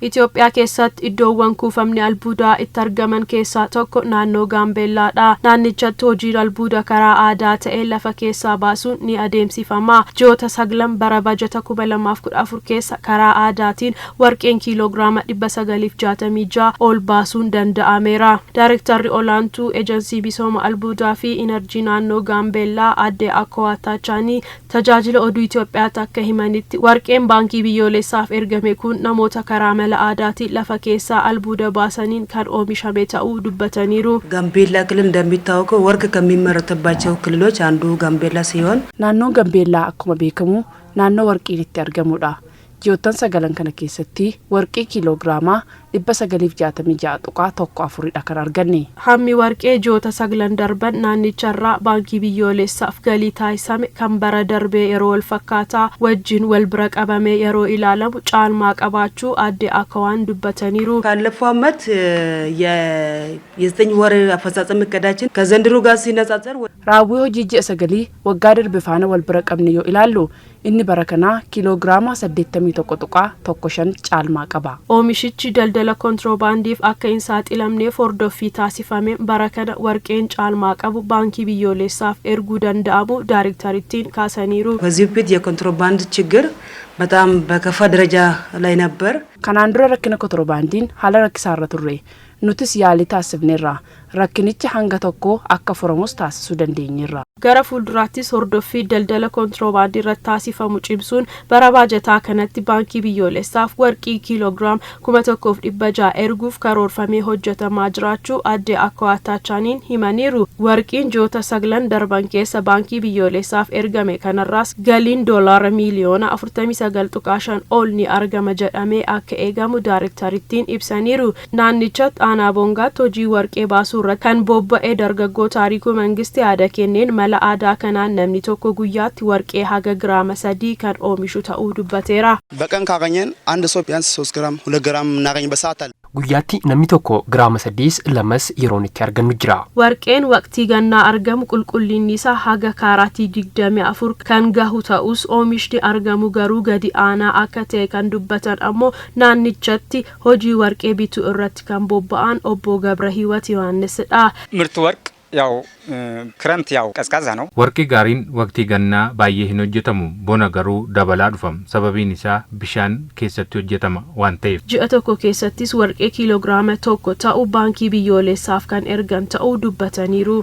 Itoophiyaa keessatti iddoowwan kuufamni albuudaa itti argaman keessaa tokko naannoo Gaambeellaadha. Naannichatti hojiin albuuda karaa aadaa ta'ee lafa keessaa baasuun ni adeemsifama. Ji'oota 9 bara bajata 2014 keessa karaa aadaatiin warqeen kiiloogiraama 966 ol baasuun danda'ameera. Daayirektarri olaantuu Eejensii Misooma Albuudaa fi Inerjii naannoo Gaambeellaa Aadde Akkoo Tachaanii tajaajila oduu Itoophiyaatti akka himanitti warqeen baankii biyyoolessaaf ergame kun namoota karaa አዳቲ ለፈኬሳ አልቡደ ባሰኒን ካን ኦሚሻሜ ታኡ ዱበተኒሩ ጋምቤላ ክልል እንደሚታወቀው ወርቅ ከሚመረተባቸው ክልሎች አንዱ ጋምቤላ ሲሆን ናኖ ጋምቤላ አኩማ ቤከሙ ናኖ ወርቂ ሊተርገሙዳ ጂኦታን ሰገለን ከነ ኬሰቲ ወርቂ ኪሎግራማ 966 ጡቃ ቶኮ አፍሪዳ ከራርገኒ ሀሚ ወርቄ ጂኦታ ሰግለን ደርበን ናኒቸራ ባንኪ ቢዮሌሳፍ ገሊታይ ሰም ከምበረ ደርቤ የሮል ፈካታ ወጅን ወልብረ ቀበሜ የሮ ኢላለም ጫል ማቀባቹ አዲ አከዋን ዱበተኒሩ ካለፈው አመት የ9 ወር አፈጻጸም እቅዳችን ከዘንድሮ ጋር ሲነጻጸር ራዊዮ ጂጂ ሰገሊ ወጋደር በፋነ ወልብረ ቀብኒዮ ኢላሉ እኒ በረከና ኪሎግራማ 81 ጡቃ ቶኮሸን ጫል ማቀባ ኦሚሽቺ ደልደለ ኮንትሮባንዲፍ አከይንሳት ኢላምኔ ፎርዶፊ ታሲፋሜ በረከና ወርቄን ጫል ማቀቡ ባንኪ ቢዮሌሳፍ ኤርጉ ደንዳሙ ዳይሬክተሪቲን ካሰኒሩ በዚህ ፊት የኮንትሮባንድ ችግር በጣም በከፋ ደረጃ ላይ ነበር ካናንድሮ ረከነ ኮንትሮባንዲን ሀለረክ ሳረቱሬ ኑትስ ያሊ ታስብኔራ ረክኒች ሃንገተኮ አከፈረሙስ ታስሱ ደንዴኝራ ገረፉል ድራቲስ ሆርዶፊ ደልደለ ኮንትሮባንዲ ረታሲፈሙ ጪብሱን በረባጀታ ከነቲ ባንኪ ቢዮሌሳፍ ወርቂ ኪሎግራም ኩመተኮፍ ዲበጃ ኤርጉፍ ከሮርፈሜ ሆጀተ ማጅራቹ አዴ አኳታቻኒን ሂማኒሩ ወርቂን ጆታ ሰግለን ደርባን ኬሰ ባንኪ ቢዮሌሳፍ ኤርገሜ ከነራስ ገሊን ዶላር ሚሊዮን 49 ጡቃሻን ኦልኒ አርገመ ጀዳሜ አከ ኤጋሙ ዳይሬክተሪቲን ኢብሰኒሩ ናንኒቸት አና ቦንጋ ቶጂ ወርቄ ባሱ kan bobba dargaggo taariku mangisti aada kenneen mala aada kanaan namni tokko guyyaatti warqee haga giraama 3 kan oomishu ta'uu dubbateera በቀን ካገኘን አንድ ሰው ቢያንስ 3 ግራም 2 ግራም እናገኝ በሰዓት አለ ጉያቲ namni tokko giraama 3 lamas yeroon itti argannu jira warqeen waqtii gannaa argamu qulqullinni isaa haga kaaratii 24 kan gahu ta'us oomishni argamu garuu gadi aanaa akka ta'e kan dubbatan ammoo naannichatti hojii warqee bituu irratti kan bobba'an obbo Gabra Hiwat Yohannis ምርት ወርቅ ያው ክረምት ያው ቀዝቃዛ ነው ወርቂ ጋሪን ወቅቲ ገና ባየ ሂን ሆጀተሙ ቦና ገሩ ደበላ ዱፈም ሰበቢን ኢሳ ቢሻን ኬሰቲ ሆጀተማ ዋንቴፍ ጂአቶኮ ኬሰቲስ ወርቄ ኪሎግራም ቶኮ ታኡ ባንኪ ቢዮሌሳፍ kan ergan ta'uu dubbataniru